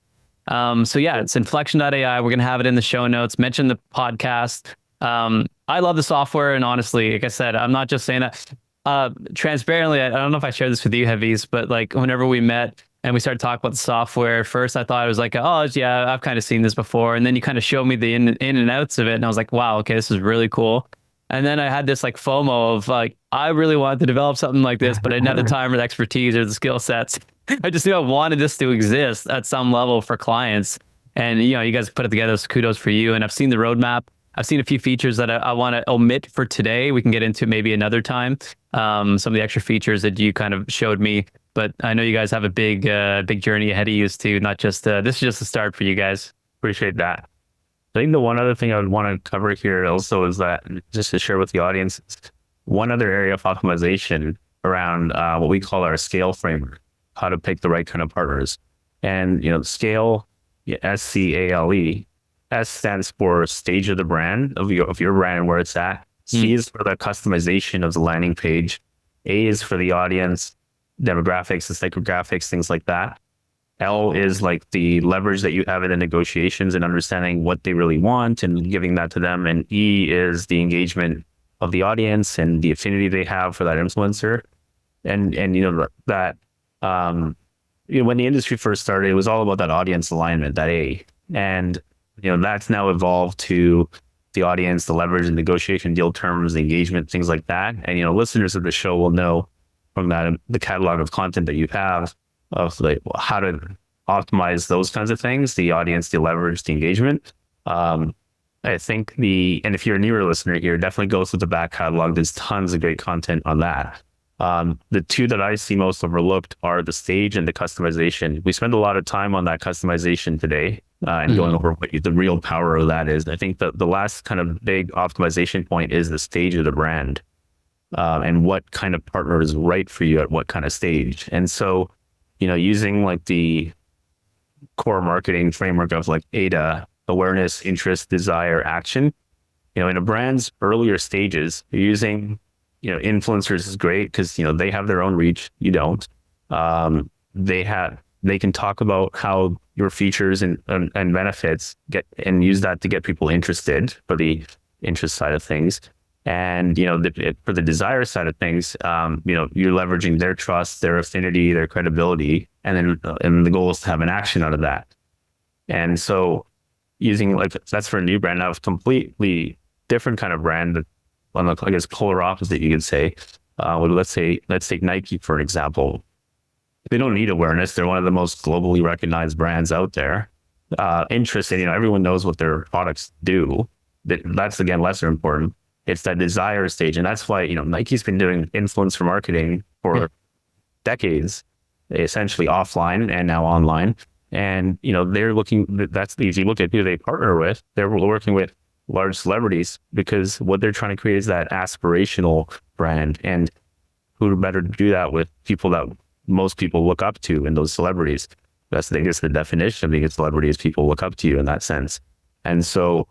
It's Inflektion.ai. We're going to have it in the show notes. Mention the podcast. I love the software. And honestly, like I said, I'm not just saying that. Transparently, I don't know if I shared this with you, Haafiz, but like whenever we met and we started talking about the software, first I thought it was like, oh yeah, I've kind of seen this before. And then you kind of showed me the in and outs of it. And I was like, wow, okay, this is really cool. And then I had this like FOMO of like, I really wanted to develop something like this, but I didn't have the time or the expertise or the skill sets. I just knew I wanted this to exist at some level for clients. And, you guys put it together, so kudos for you. And I've seen the roadmap. I've seen a few features that I want to omit for today. We can get into maybe another time. Some of the extra features that you kind of showed me, but I know you guys have a big journey ahead of you too. Not just, this is just the start for you guys. Appreciate that. I think the one other thing I would want to cover here also is that, just to share with the audience, one other area of optimization around what we call our scale framework, how to pick the right kind of partners. And, scale, SCALE, S stands for stage of the brand, of your brand and where it's at. C is for the customization of the landing page. A is for the audience, demographics and psychographics, things like that. L is like the leverage that you have in the negotiations and understanding what they really want and giving that to them. And E is the engagement of the audience and the affinity they have for that influencer. And that when the industry first started, it was all about that audience alignment, that A. And that's now evolved to the audience, the leverage and negotiation, deal terms, engagement, things like that. And listeners of the show will know from that the catalog of content that you have of like how to optimize those kinds of things, the audience, the leverage, the engagement. I think and if you're a newer listener here, definitely go through the back catalog. There's tons of great content on that. The two that I see most overlooked are the stage and the customization. We spend a lot of time on that customization today and going over what the real power of that is. I think that the last kind of big optimization point is the stage of the brand and what kind of partner is right for you at what kind of stage. And so, using like the core marketing framework of like ADA, awareness, interest, desire, action, in a brand's earlier stages, using influencers is great because they have their own reach. You don't. They can talk about how your features and benefits and use that to get people interested for the interest side of things. And for the desire side of things, you're leveraging their trust, their affinity, their credibility, and the goal is to have an action out of that. And so using that's for a new brand, now a completely different kind of brand. On the, I guess, polar opposite, you could say. Let's take Nike for an example. They don't need awareness. They're one of the most globally recognized brands out there. Interest, everyone knows what their products do. That's again lesser important. It's that desire stage, and that's why Nike's been doing influencer marketing for decades, essentially offline and now online. And they're looking. That's if you look at who they partner with, they're working with large celebrities because what they're trying to create is that aspirational brand. And who better to do that with people that most people look up to in those celebrities? That's, I guess, the definition of being a celebrity is people look up to you in that sense. And so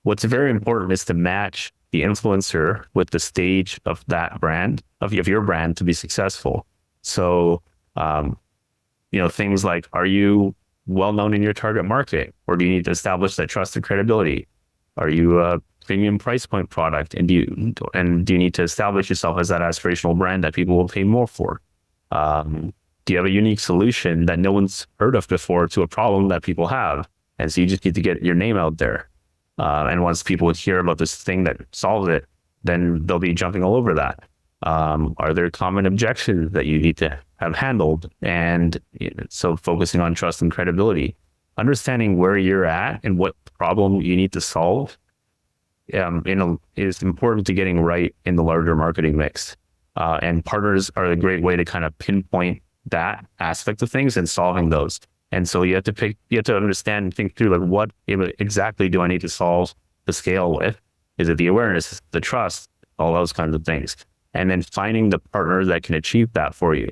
what's very important is to match the influencer with the stage of that brand, of your brand to be successful. So, things like, are you well known in your target market, or do you need to establish that trust and credibility? Are you a premium price point product, and do you need to establish yourself as that aspirational brand that people will pay more for? Do you have a unique solution that no one's heard of before to a problem that people have? And so you just need to get your name out there. And once people hear about this thing that solves it, then they'll be jumping all over that. Are there common objections that you need to have handled? And so focusing on trust and credibility, understanding where you're at and what problem you need to solve is important to getting right in the larger marketing mix. And partners are a great way to kind of pinpoint that aspect of things and solving those. And so you have to understand and think through, like, what exactly do I need to solve the scale with? Is it the awareness, the trust, all those kinds of things? And then finding the partner that can achieve that for you.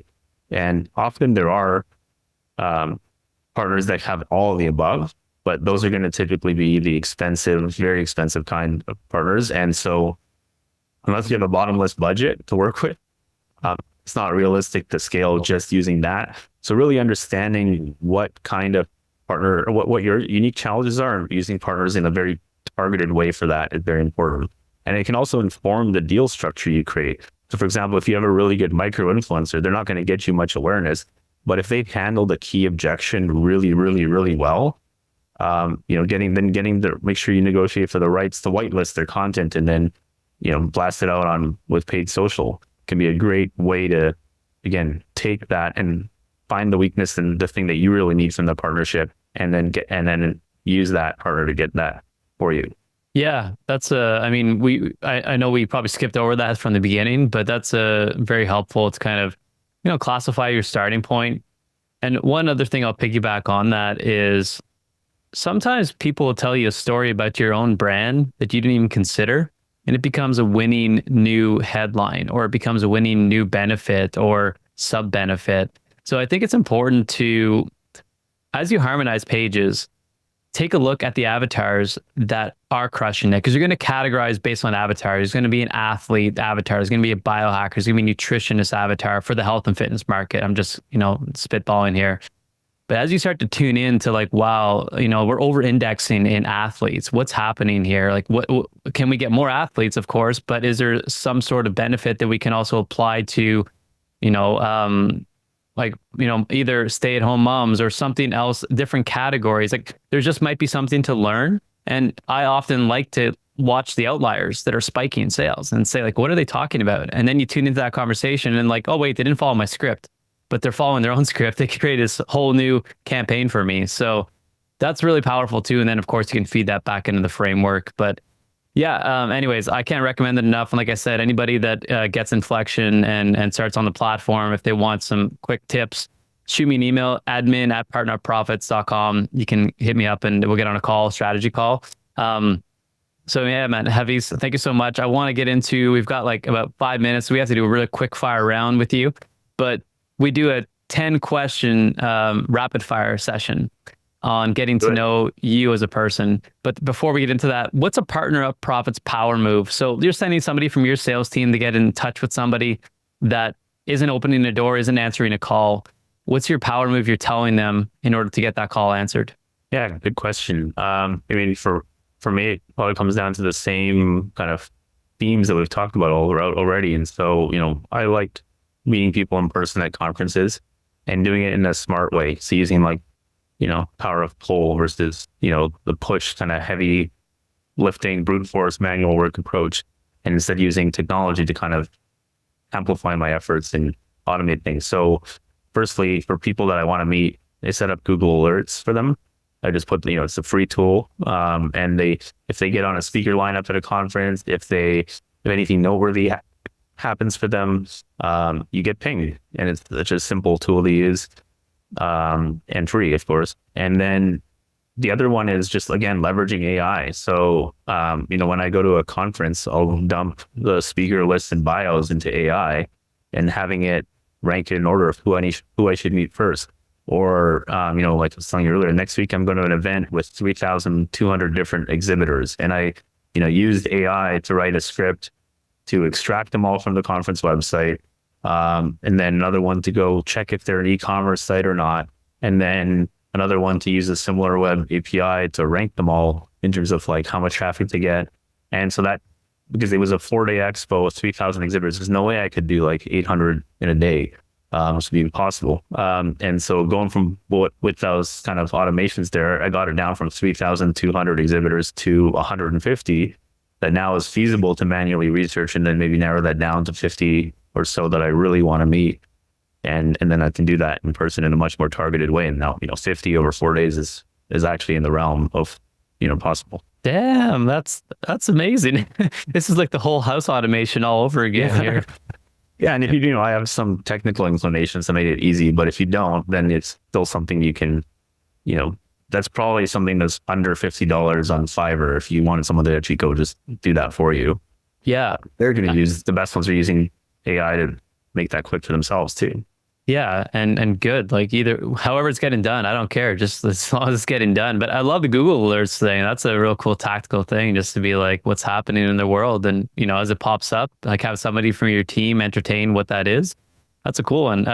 And often there are partners that have all of the above, but those are going to typically be the expensive, very expensive kind of partners. And so unless you have a bottomless budget to work with, it's not realistic to scale just using that. So really understanding what kind of partner, or what your unique challenges are, and using partners in a very targeted way for that is very important. And it can also inform the deal structure you create. So for example, if you have a really good micro influencer, they're not going to get you much awareness, but if they've handled a key objection really, really, really well, make sure you negotiate for the rights to whitelist their content, and then, blast it out with paid social, can be a great way to, again, take that and find the weakness and the thing that you really need from the partnership, and then use that partner to get that for you. Yeah, that's I know we probably skipped over that from the beginning, but that's very helpful to kind of, classify your starting point. And one other thing I'll piggyback on that is sometimes people will tell you a story about your own brand that you didn't even consider, and it becomes a winning new headline, or it becomes a winning new benefit or sub benefit. So I think it's important to, as you harmonize pages, take a look at the avatars that are crushing it, because you're going to categorize based on avatar. There's going to be an athlete avatar. There's going to be a biohacker. There's going to be a nutritionist avatar for the health and fitness market. I'm just, spitballing here. But as you start to tune in to, like, wow, we're over indexing in athletes. What's happening here? Like, what can we get more athletes, of course, but is there some sort of benefit that we can also apply to, either stay-at-home moms or something else, different categories? Like, there just might be something to learn. And I often like to watch the outliers that are spiking sales and say, like, what are they talking about? And then you tune into that conversation and, like, oh, wait, they didn't follow my script, but they're following their own script. They create this whole new campaign for me. So that's really powerful too. And then, of course, you can feed that back into the framework. But yeah, anyways, I can't recommend it enough. And like I said, anybody that gets Inflektion and starts on the platform, if they want some quick tips, shoot me an email, admin@partnerprofits.com. You can hit me up and we'll get on a call, strategy call. So yeah, man, Haafiz, thank you so much. I want to get into, we've got like about 5 minutes. So we have to do a really quick fire round with you, but we do a 10-question rapid fire session on getting to know you as a person. But before we get into that, what's a Partner Up Profits power move? So you're sending somebody from your sales team to get in touch with somebody that isn't opening a door, isn't answering a call. What's your power move you're telling them in order to get that call answered? Yeah, good question. For me, it probably comes down to the same kind of themes that we've talked about already. And so, I liked meeting people in person at conferences and doing it in a smart way. So using power of pull versus, the push kind of heavy lifting, brute force, manual work approach. And instead using technology to kind of amplify my efforts and automate things. So firstly, for people that I want to meet, I set up Google Alerts for them. I just put, it's a free tool. And if they get on a speaker lineup at a conference, if anything noteworthy happens for them, you get pinged. And it's such a simple tool to use, and free, of course. And then the other one is just, again, leveraging AI. So, when I go to a conference, I'll dump the speaker lists and bios into AI and having it rank in order of who I should meet first. Or, like I was telling you earlier, next week I'm going to an event with 3,200 different exhibitors. And I, used AI to write a script to extract them all from the conference website. And then another one to go check if they're an e-commerce site or not. And then another one to use a similar web API to rank them all in terms of like how much traffic to get. And so that, because it was a 4-day expo with 3,000 exhibitors, there's no way I could do like 800 in a day. Which would be impossible. And so going from with those kind of automations there, I got it down from 3,200 exhibitors to 150 that now is feasible to manually research, and then maybe narrow that down to 50 or so that I really want to meet. And then I can do that in person in a much more targeted way. And now, 50 over 4 days is actually in the realm of, possible. Damn, that's amazing. This is like the whole house automation all over again here. Yeah, and if you I have some technical inclinations that made it easy, but if you don't, then it's still something you can, that's probably something that's under $50 on Fiverr. If you wanted someone to actually go just do that for you. Yeah. They're going to use, the best ones are using AI to make that quick for themselves too. Yeah, and good. Like however it's getting done, I don't care. Just as long as it's getting done. But I love the Google alerts thing. That's a real cool tactical thing, just to be like, what's happening in the world, and as it pops up, like have somebody from your team entertain what that is. That's a cool one.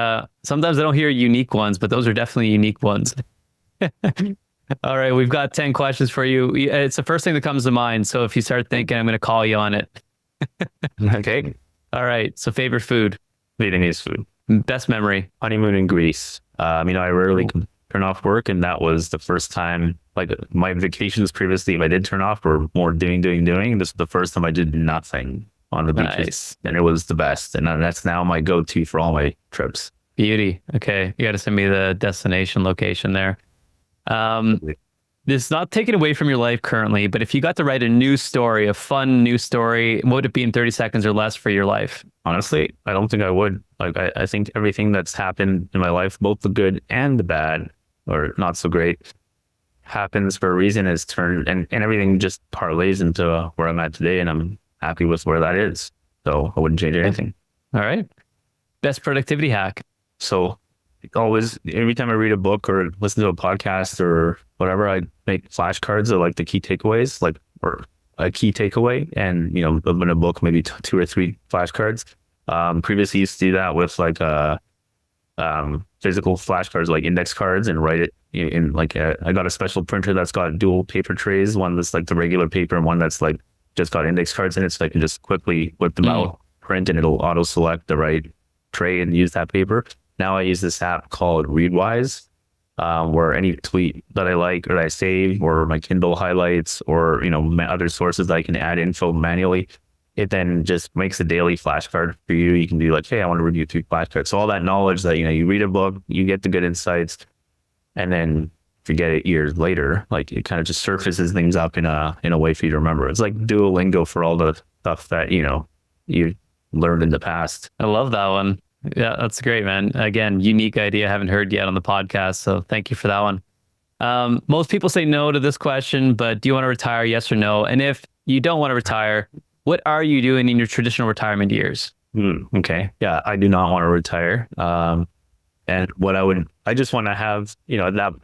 Sometimes I don't hear unique ones, but those are definitely unique ones. All right, we've got 10 questions for you. It's the first thing that comes to mind. So if you start thinking, I'm going to call you on it. Okay. All right. So favorite food? Vietnamese food. Best memory? Honeymoon in Greece. I rarely can turn off work, and that was the first time. Like my vacations previously, if I did turn off, were more doing. This is the first time I did nothing on the beaches, Nice. and it was the best. And that's now my go-to for all my trips. Beauty. Okay. You got to send me the destination location there. This is not taken away from your life currently, but if you got to write a new story, a fun new story, what would it be in 30 seconds or less for your life? Honestly, I don't think I would. Like, I think everything that's happened in my life, both the good and the bad, or not so great, happens for a reason, is turned, and everything just parlays into where I'm at today, and I'm happy with where that is. So I wouldn't change anything. All right. Best productivity hack? So always, every time I read a book or listen to a podcast or whatever, I make flashcards of like the key takeaways, or a key takeaway. And, in a book, maybe 2 or 3 flashcards. Previously used to do that with like physical flashcards, like index cards, and write it in like I got a special printer that's got dual paper trays, one that's like the regular paper and one that's like just got index cards in it, so I can just quickly whip them out, print, and it'll auto select the right tray and use that paper. Now I use this app called Readwise, where any tweet that I like or that I save, or my Kindle highlights, or my other sources that I can add info manually, it then just makes a daily flashcard for you. You can do like, hey, I want to review 3 flashcards. So all that knowledge that you read a book, you get the good insights, and then forget it years later. Like it kind of just surfaces things up in a way for you to remember. It's like Duolingo for all the stuff that you learned in the past. I love that one. Yeah, that's great, man. Again, unique idea. I haven't heard yet on the podcast. So thank you for that one. Most people say no to this question, but do you want to retire? Yes or no? And if you don't want to retire, what are you doing in your traditional retirement years? Okay. Yeah, I do not want to retire. And I just want to have, that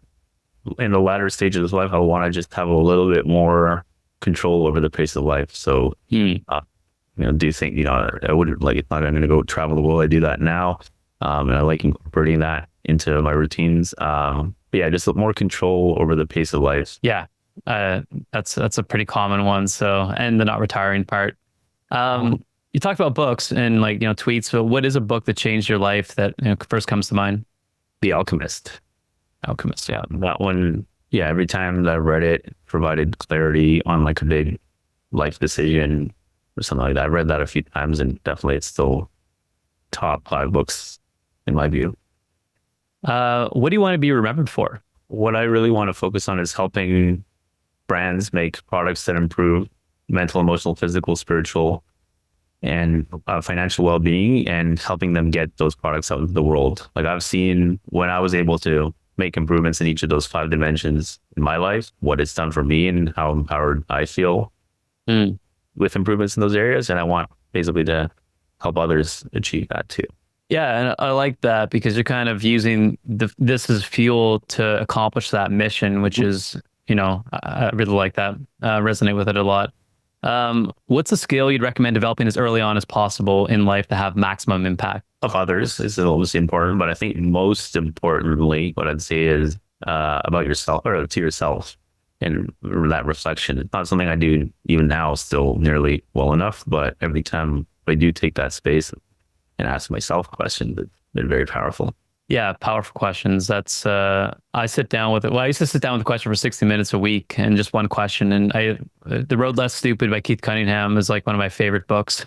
in the latter stages of life, I want to just have a little bit more control over the pace of life. So, do you think, I wouldn't like, it's not going to go travel the world. I do that now. And I like incorporating that into my routines. But yeah, just more control over the pace of life. Yeah. That's a pretty common one. So, and the not retiring part. You talked about books and tweets. So what is a book that changed your life that first comes to mind? The Alchemist. Alchemist. Yeah. That one. Yeah. Every time that I read it, provided clarity on like a big life decision or something like that. I read that a few times, and definitely it's still top 5 books in my view. What do you want to be remembered for? What I really want to focus on is helping brands make products that improve mental, emotional, physical, spiritual, and financial well-being, and helping them get those products out into the world. Like I've seen when I was able to make improvements in each of those 5 dimensions in my life, what it's done for me and how empowered I feel with improvements in those areas. And I want basically to help others achieve that too. Yeah, and I like that because you're kind of using this as fuel to accomplish that mission, which is, I really like that. Resonate with it a lot. What's a skill you'd recommend developing as early on as possible in life to have maximum impact? Of others is obviously important, but I think most importantly, what I'd say is about yourself or to yourself, and that reflection. It's not something I do even now still nearly well enough, but every time I do take that space and ask myself questions, it's been very powerful. Yeah, powerful questions. That's I sit down with it. Well, I used to sit down with a question for 60 minutes a week and just one question. And The Road Less Stupid by Keith Cunningham is like one of my favorite books.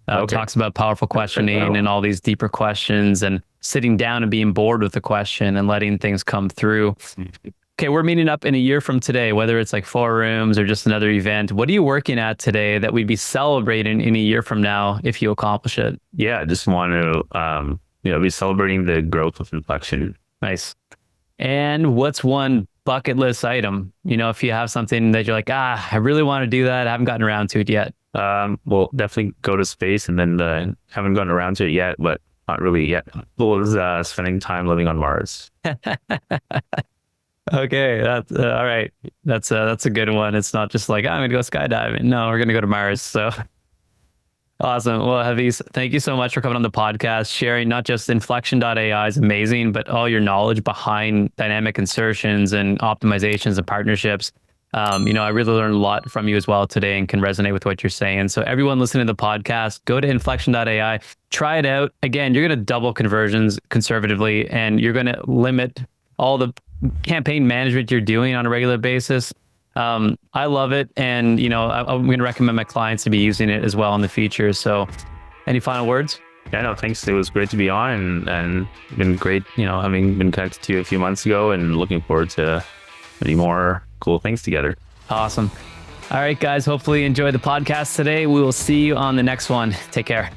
Okay. Talks about powerful questioning and all these deeper questions and sitting down and being bored with the question and letting things come through. Okay, we're meeting up in a year from today, whether it's like forums or just another event. What are you working at today that we'd be celebrating in a year from now if you accomplish it? Yeah, I just want to be celebrating the growth of Inflection. Nice. And what's one bucket list item? If you have something that you're like, I really want to do that, I haven't gotten around to it yet. Well, definitely go to space, and then haven't gotten around to it yet, but not really yet. Well, is spending time living on Mars. Okay, that's all right. That's a good one. It's not just like I'm gonna go skydiving. No, we're gonna go to Mars. So awesome. Well, Haafiz, thank you so much for coming on the podcast, sharing not just Inflektion.ai is amazing, but all your knowledge behind dynamic insertions and optimizations and partnerships. I really learned a lot from you as well today and can resonate with what you're saying. So everyone listening to the podcast, go to Inflektion.ai, try it out. Again, you're going to double conversions conservatively, and you're going to limit all the campaign management you're doing on a regular basis. I love it. And, I'm going to recommend my clients to be using it as well in the future. So any final words? Yeah, no, thanks. It was great to be on, and been great, having been connected to you a few months ago, and looking forward to many more cool things together. Awesome. All right, guys, hopefully you enjoyed the podcast today. We will see you on the next one. Take care.